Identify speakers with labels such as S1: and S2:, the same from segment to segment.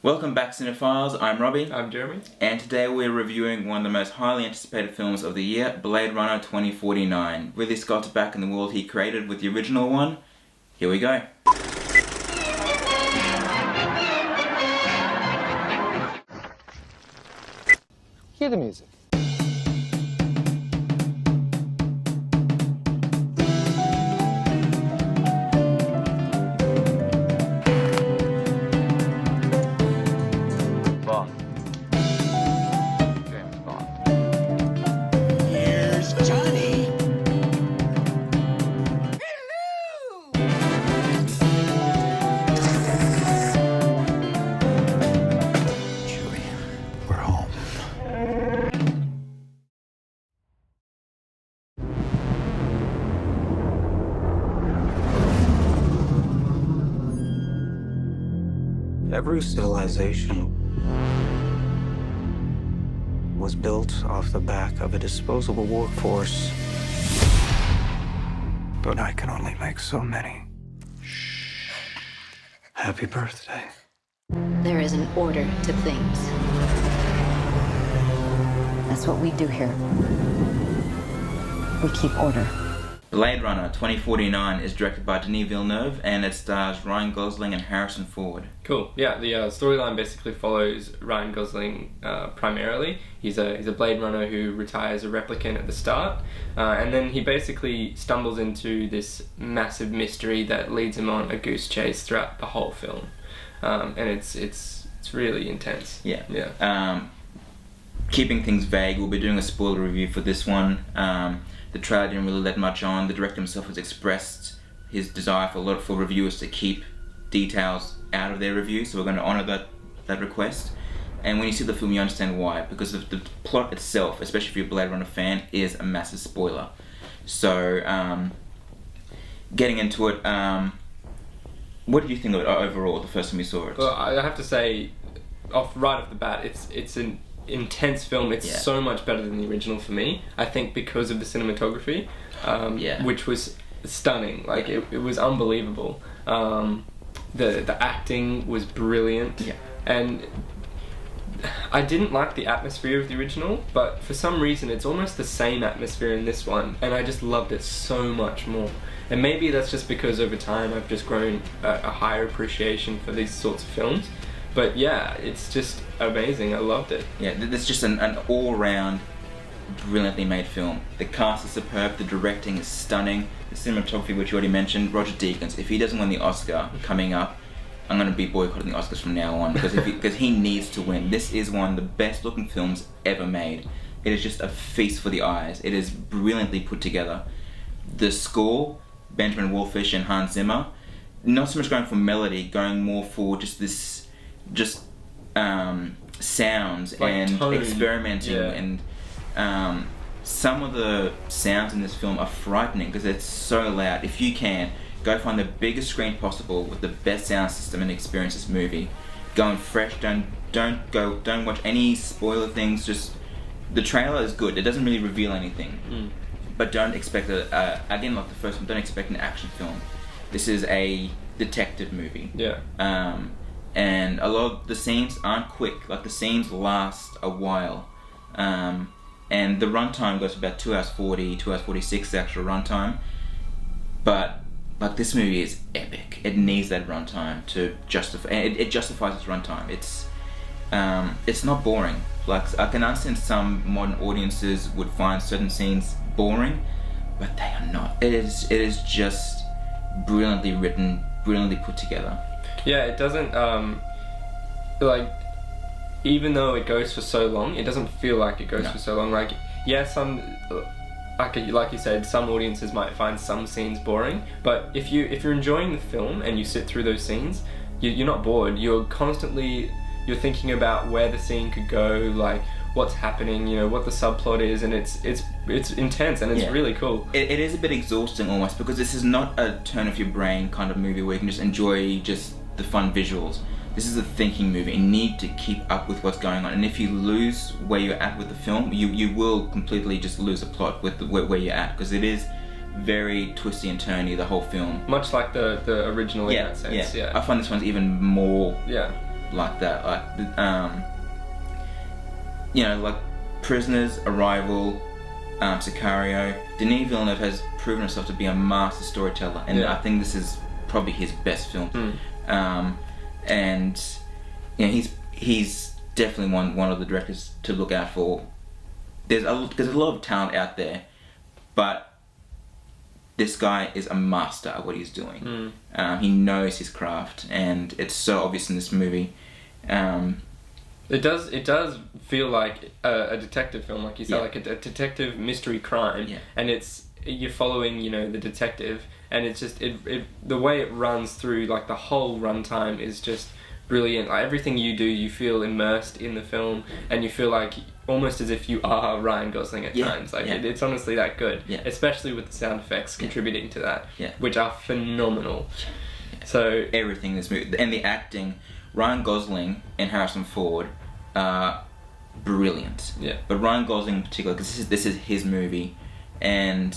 S1: Welcome back, Cinephiles. I'm Robbie.
S2: I'm Jeremy.
S1: And today we're reviewing one of the most highly anticipated films of the year, Blade Runner 2049. Ridley Scott's back in the world he created with the original one. Here we go.
S3: Hear the music.
S4: Bond. James Bond.
S5: Here's Johnny. Chewie, we're home.
S6: Every civilization was built off the back of a disposable workforce. But I can only make so many. Happy birthday.
S7: There is an order to things. That's what we do here. We keep order.
S1: Blade Runner 2049 is directed by Denis Villeneuve and it stars Ryan Gosling and Harrison Ford.
S2: Cool. Yeah, the storyline basically follows Ryan Gosling primarily. He's a Blade Runner who retires a replicant at the start, and then he basically stumbles into this massive mystery that leads him on a goose chase throughout the whole film, and it's really intense.
S1: Yeah. Keeping things vague, we'll be doing a spoiler review for this one. The trailer didn't really let much on. The director himself has expressed his desire for reviewers to keep details out of their review, so we're going to honour that request. And when you see the film, you understand why, because the plot itself, especially if you're a Blade Runner fan, is a massive spoiler. So, getting into it, what did you think of it overall, the first time you saw it?
S2: Well, I have to say, right off the bat, it's an intense film. It's so much better than the original for me, I think, because of the cinematography, which was stunning. Like it was unbelievable. The acting was brilliant, and I didn't like the atmosphere of the original, but for some reason it's almost the same atmosphere in this one, and I just loved it so much more. And maybe that's just because over time I've just grown a higher appreciation for these sorts of films. But yeah, it's just amazing. I loved it.
S1: Yeah, it's just an all-round brilliantly made film. The cast is superb, the directing is stunning, the cinematography, which you already mentioned, Roger Deakins. If he doesn't win the Oscar coming up, I'm going to be boycotting the Oscars from now on, because he needs to win. This is one of the best looking films ever made. It is just a feast for the eyes. It is brilliantly put together. The score, Benjamin Wallfisch and Hans Zimmer, not so much going for melody, going more for just this sounds like and tone. Experimenting and some of the sounds in this film are frightening because it's so loud. If you can, go find the biggest screen possible with the best sound system and experience this movie. Go in fresh, don't watch any spoiler things. Just the trailer is good, it doesn't really reveal anything, but don't expect again, like the first one, don't expect an action film. This is a detective movie. And a lot of the scenes aren't quick. Like, the scenes last a while. And the runtime goes about 2 hours 40, 2 hours 46, the actual runtime. But, like, this movie is epic. It needs that runtime to justify... It justifies its runtime. It's not boring. Like, I can understand some modern audiences would find certain scenes boring, but they are not. It is just brilliantly written, brilliantly put together.
S2: Yeah, it doesn't, like, even though it goes for so long, it doesn't feel like it goes for so long. Like, like you said, some audiences might find some scenes boring, but if you're enjoying the film and you sit through those scenes, you're not bored. You're thinking about where the scene could go, like, what's happening, what the subplot is, and it's intense and it's really cool.
S1: It is a bit exhausting almost, because this is not a turn off your brain kind of movie where you can just enjoy just the fun visuals. This is a thinking movie. You need to keep up with what's going on, and if you lose where you're at with the film, you will completely just lose the plot with where you're at, because it is very twisty and turny, the whole film.
S2: Much like the original in that sense.
S1: I find this one's even more like that. Like, you know, like Prisoners, Arrival, Sicario. Denis Villeneuve has proven himself to be a master storyteller, and I think this is probably his best film. And you know, he's definitely one of the directors to look out for. There's a lot of talent out there, but this guy is a master at what he's doing. He knows his craft, and it's so obvious in this movie.
S2: It does feel like a detective film, like you said, like a detective mystery crime, and you're following, you know, the detective, and it's just the way it runs through, like the whole runtime is just brilliant. Like everything you do, you feel immersed in the film, and you feel like almost as if you are Ryan Gosling at times. Like it's honestly that good, especially with the sound effects contributing to that, which are phenomenal. So
S1: everything in this movie, and the acting, Ryan Gosling and Harrison Ford are brilliant. But Ryan Gosling in particular, because this is his movie, and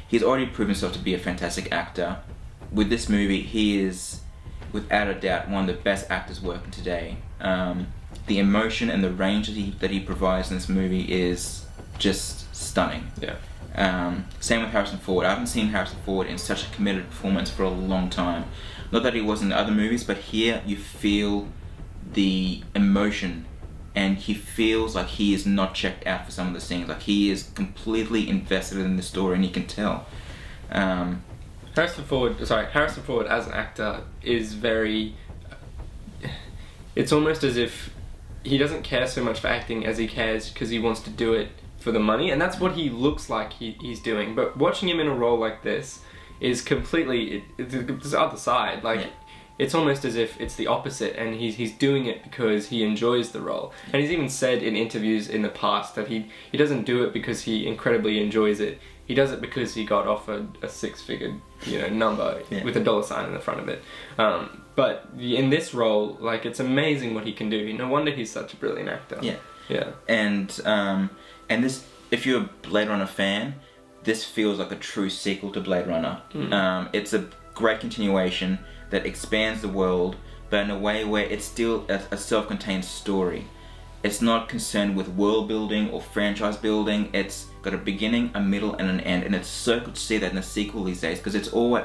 S1: he's already proven himself to be a fantastic actor. With this movie, he is, without a doubt, one of the best actors working today. The emotion and the range that he provides in this movie is just stunning. Same with Harrison Ford. I haven't seen Harrison Ford in such a committed performance for a long time. Not that he wasn't in other movies, but here you feel the emotion, and he feels like he is not checked out for some of the scenes. Like he is completely invested in the story, and you can tell.
S2: Harrison Ford as an actor is very... It's almost as if he doesn't care so much for acting as he cares because he wants to do it for the money, and that's what he looks like he's doing. But watching him in a role like this is completely... It's the other side. Like, it's almost as if it's the opposite, and he's doing it because he enjoys the role. And he's even said in interviews in the past that he doesn't do it because he incredibly enjoys it. He does it because he got offered a six-figure, you know, number with a $sign in the front of it. But in this role, like, it's amazing what he can do. No wonder he's such a brilliant actor. And
S1: this, if you're a Blade Runner fan, this feels like a true sequel to Blade Runner. It's a great continuation that expands the world, but in a way where it's still a self-contained story. It's not concerned with world building or franchise building. It's got a beginning, a middle, and an end, and it's so good to see that in a sequel these days, because it's always,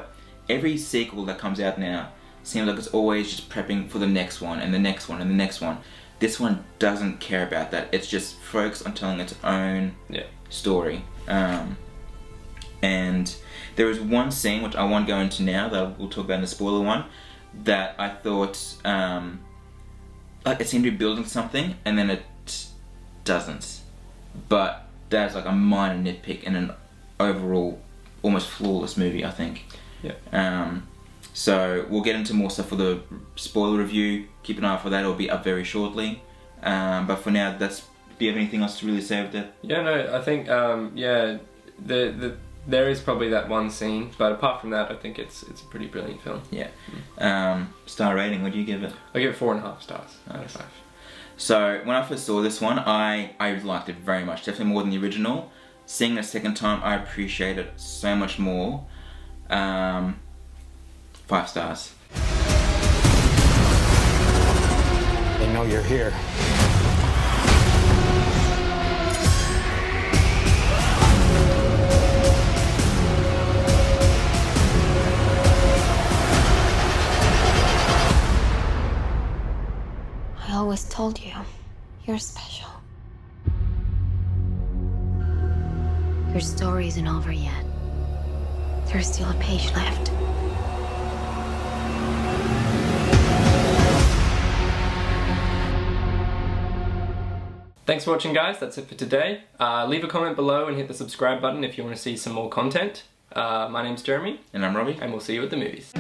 S1: every sequel that comes out now seems like it's always just prepping for the next one and the next one and the next one. This one doesn't care about that. It's just focused on telling its own story. And there is one scene, which I won't go into now, that we'll talk about in the spoiler one, that I thought like it seemed to be building something, and then it doesn't. But that's like a minor nitpick in an overall almost flawless movie, I think. So we'll get into more stuff for the spoiler review. Keep an eye out for that. It'll be up very shortly. But for now, do you have anything else to really say with that?
S2: I think there is probably that one scene, but apart from that, I think it's a pretty brilliant film.
S1: Star rating, what do you give it?
S2: I give it 4.5 stars out of 5.
S1: So when I first saw this one, I liked it very much, definitely more than the original. Seeing it a second time, I appreciate it so much more. 5 stars.
S6: They know you're here.
S7: I always told you, you're special. Your story isn't over yet. There's still a page left.
S2: Thanks for watching, guys. That's it for today. Leave a comment below and hit the subscribe button if you want to see some more content. My name's Jeremy.
S1: And I'm Robbie.
S2: And we'll see you at the movies.